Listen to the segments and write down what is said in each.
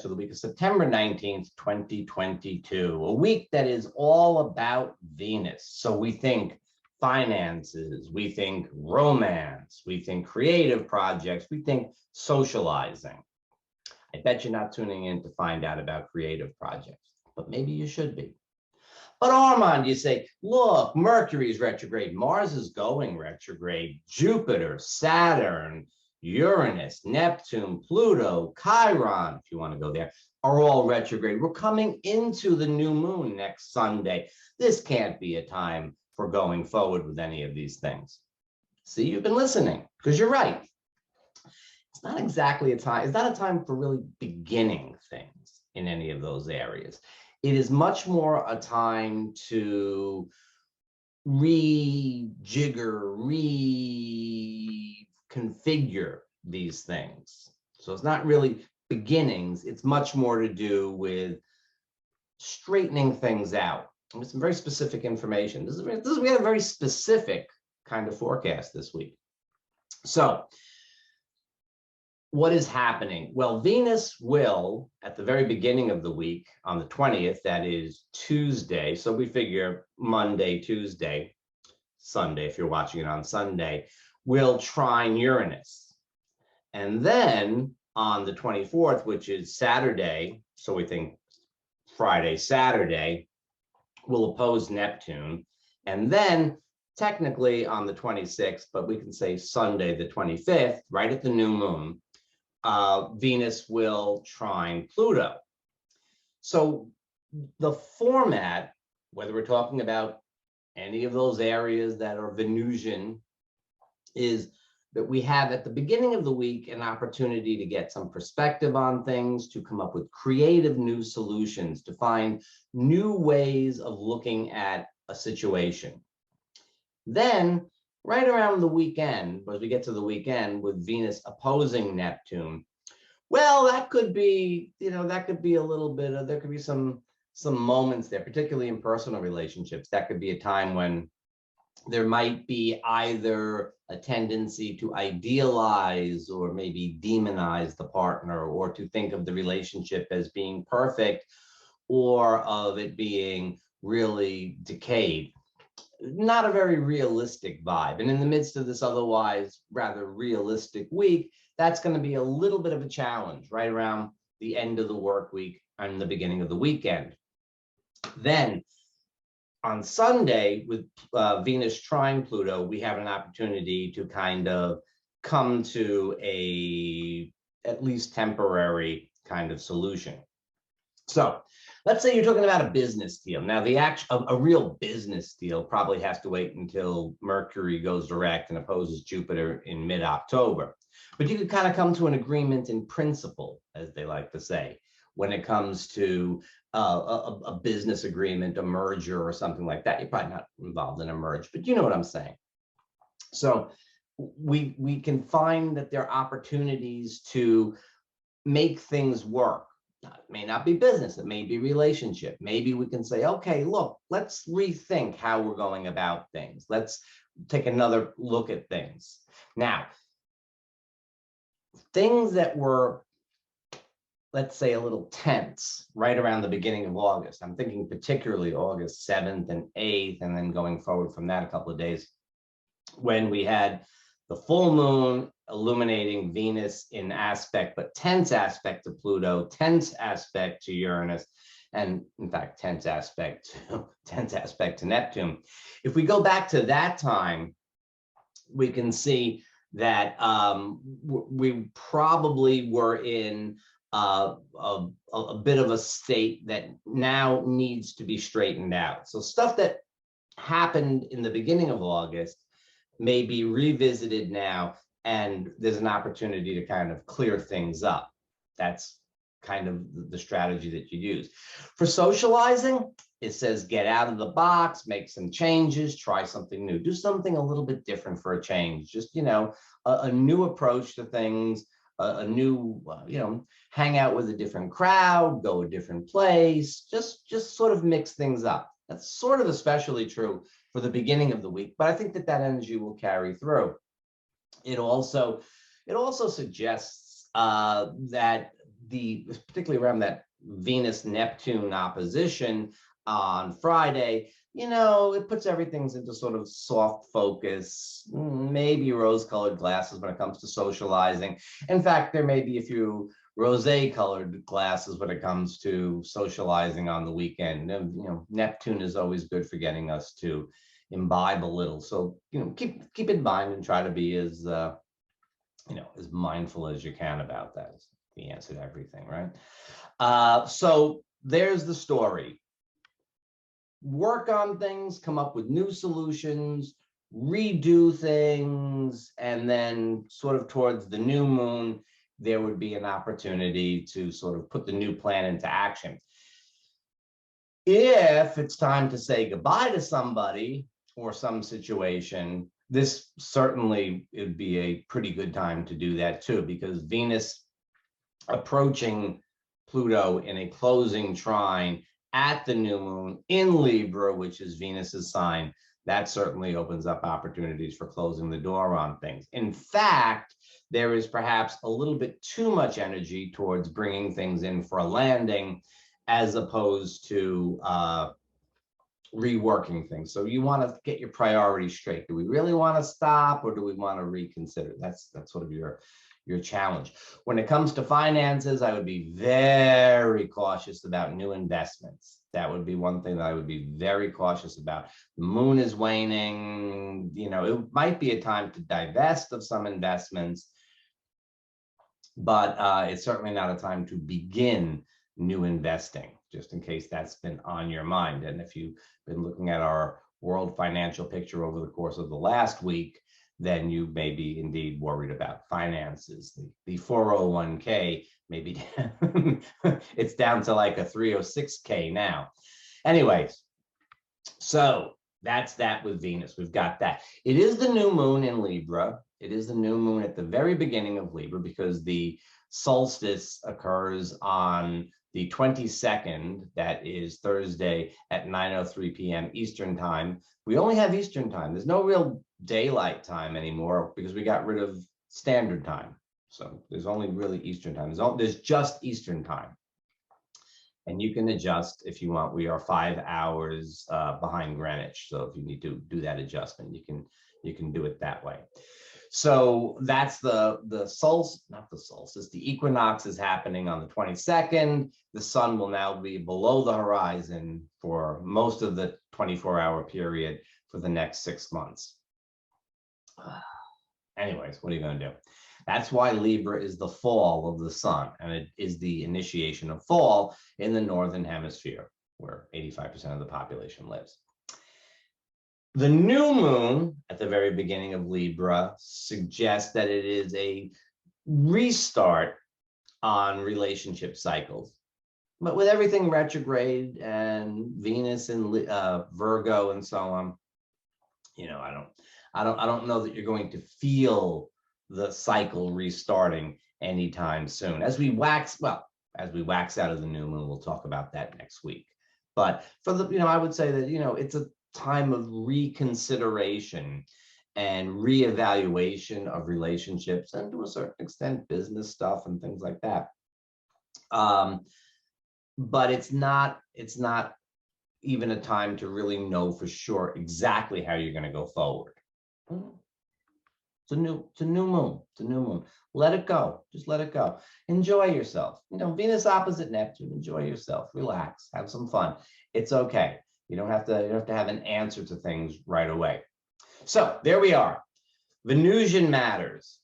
for the week of September 19th, 2022, a week that is all about Venus. So we think finances, we think romance, we think creative projects, we think socializing. I bet you're not tuning in to find out about creative projects, but maybe you should be. But Armand, you say, look, Mercury is retrograde, Mars is going retrograde, Jupiter, Saturn, Uranus, Neptune, Pluto, Chiron, if you want to go there, are all retrograde. We're coming into the new moon next Sunday. This can't be a time for going forward with any of these things. See, you've been listening, because you're right. It's not exactly a time, it's not a time for really beginning things in any of those areas. It is much more a time to rejigger, reconfigure these things. So it's not really beginnings, it's much more to do with straightening things out. With some very specific information. We had a very specific kind of forecast this week. So what is happening? Well, Venus will, at the very beginning of the week, on the 20th, that is Tuesday, so we figure Monday, Tuesday, Sunday, if you're watching it on Sunday, will trine Uranus. And then on the 24th, which is Saturday, so we think Friday, Saturday, will oppose Neptune. And then technically on the 26th, but we can say Sunday, the 25th, right at the new moon, Venus will trine Pluto. So the format, whether we're talking about any of those areas that are Venusian, is that we have at the beginning of the week an opportunity to get some perspective on things, to come up with creative new solutions, to find new ways of looking at a situation. Then right around the weekend, as we get to the weekend with Venus opposing Neptune, well, that could be, that could be a little bit of, there could be some moments there, particularly in personal relationships. That could be a time when there might be either a tendency to idealize or maybe demonize the partner, or to think of the relationship as being perfect, or of it being really decayed. Not a very realistic vibe. And in the midst of this otherwise rather realistic week, that's going to be a little bit of a challenge right around the end of the work week and the beginning of the weekend. Then on Sunday, with Venus trine Pluto, we have an opportunity to kind of come to a at least temporary kind of solution. So let's say you're talking about a business deal. Now, a real business deal probably has to wait until Mercury goes direct and opposes Jupiter in mid-October. But you could kind of come to an agreement in principle, as they like to say, when it comes to a business agreement, a merger or something like that. You're probably not involved in a merge, but you know what I'm saying. So we can find that there are opportunities to make things work. It may not be business, it may be relationship. Maybe we can say, okay, look, let's rethink how we're going about things. Let's take another look at things. Now, things that were, let's say, a little tense right around the beginning of August. I'm thinking particularly August 7th and 8th, and then going forward from that a couple of days, when we had the full moon illuminating Venus in aspect, but tense aspect to Pluto, tense aspect to Uranus, and in fact, tense aspect to Neptune. If we go back to that time, we can see that we probably were in a bit of a state that now needs to be straightened out. So stuff that happened in the beginning of August may be revisited now, and there's an opportunity to kind of clear things up. That's kind of the strategy that you use. For socializing, it says get out of the box, make some changes, try something new, do something a little bit different for a change. Just, a new approach to things, a new, hang out with a different crowd, go a different place, just sort of mix things up. That's sort of especially true for the beginning of the week, but I think that energy will carry through. It also suggests that particularly around that Venus-Neptune opposition on Friday, it puts everything into sort of soft focus, maybe rose-colored glasses when it comes to socializing. In fact, there may be a few rosé-colored glasses when it comes to socializing on the weekend. Neptune is always good for getting us to imbibe a little. So, keep in mind and try to be as as mindful as you can about that. Is the answer to everything, right? So there's the story. Work on things, come up with new solutions, redo things, and then sort of towards the new moon, there would be an opportunity to sort of put the new plan into action. If it's time to say goodbye to somebody or some situation, this certainly would be a pretty good time to do that too, because Venus approaching Pluto in a closing trine at the new moon in Libra, which is Venus's sign, that certainly opens up opportunities for closing the door on things. In fact, there is perhaps a little bit too much energy towards bringing things in for a landing, as opposed to reworking things. So you want to get your priorities straight. Do we really want to stop, or do we want to reconsider? That's sort of your challenge. When it comes to finances, I would be very cautious about new investments. That would be one thing that I would be very cautious about. The moon is waning. It might be a time to divest of some investments, but it's certainly not a time to begin new investing, just in case that's been on your mind. And if you've been looking at our world financial picture over the course of the last week, then you may be indeed worried about finances. The 401k maybe it's down to like a 306k now. Anyways, so that's that with Venus. We've got that. It is the new moon in Libra. It is the new moon at the very beginning of Libra, because the solstice occurs on the 22nd, that is Thursday at 9:03 p.m. Eastern time. We only have Eastern time. There's no real daylight time anymore because we got rid of standard time. So there's only really Eastern time. There's just Eastern time. And you can adjust if you want. We are 5 hours behind Greenwich. So if you need to do that adjustment, you can do it that way. So that's the solstice, not the solstice. The equinox is happening on the 22nd. The sun will now be below the horizon for most of the 24-hour period for the next 6 months. Anyways, what are you going to do? That's why Libra is the fall of the sun, and it is the initiation of fall in the northern hemisphere, where 85% of the population lives. The new moon at the very beginning of Libra suggests that it is a restart on relationship cycles. But with everything retrograde and Venus in Virgo and so on, I don't know that you're going to feel the cycle restarting anytime soon. As we wax out of the new moon, we'll talk about that next week. But for I would say that, it's a time of reconsideration and reevaluation of relationships, and to a certain extent business stuff and things like that. But it's not even a time to really know for sure exactly how you're going to go forward. It's a new moon. Let it go. Just let it go. Enjoy yourself. Venus opposite Neptune. Enjoy yourself. Relax. Have some fun. It's okay. You don't have to have an answer to things right away. So there we are. Venusian matters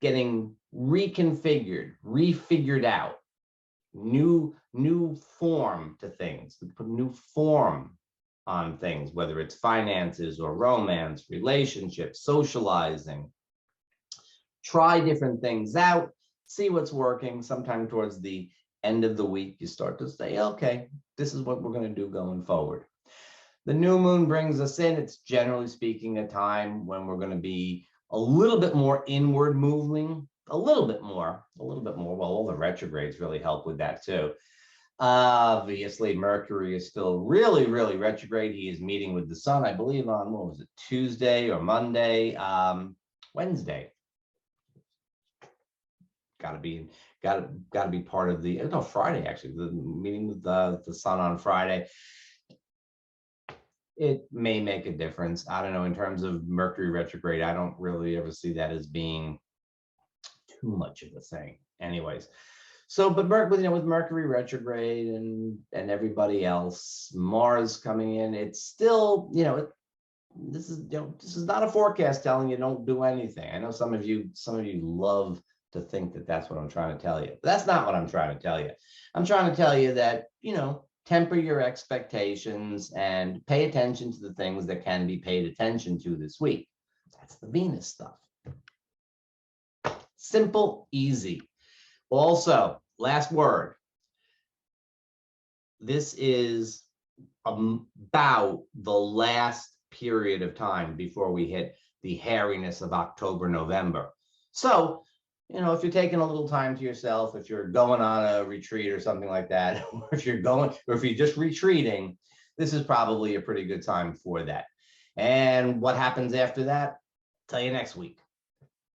getting reconfigured, refigured out. New form to things. We put new form on things, whether it's finances or romance, relationships, socializing. Try different things out, see what's working. Sometime towards the end of the week, you start to say, okay, this is what we're going to do going forward. The new moon brings us in. It's generally speaking a time when we're going to be a little bit more inward moving, a little bit more. Well, all the retrogrades really help with that too. Obviously, Mercury is still really, really retrograde. He is meeting with the sun, I believe, on, what was it, Tuesday or Monday? Wednesday. got to be part of the, no, Friday, actually, the meeting with the sun on Friday. It may make a difference. I don't know, in terms of Mercury retrograde, I don't really ever see that as being too much of a thing. Anyways, so, but with Mercury retrograde and everybody else, Mars coming in, it's still, this is not a forecast telling you don't do anything. I know some of you love to think that that's what I'm trying to tell you. But that's not what I'm trying to tell you. I'm trying to tell you that, temper your expectations and pay attention to the things that can be paid attention to this week. That's the Venus stuff. Simple, easy. Also, last word. This is about the last period of time before we hit the hairiness of October, November. So, if you're taking a little time to yourself, if you're going on a retreat or something like that, or if you're just retreating, this is probably a pretty good time for that. And what happens after that? I'll tell you next week.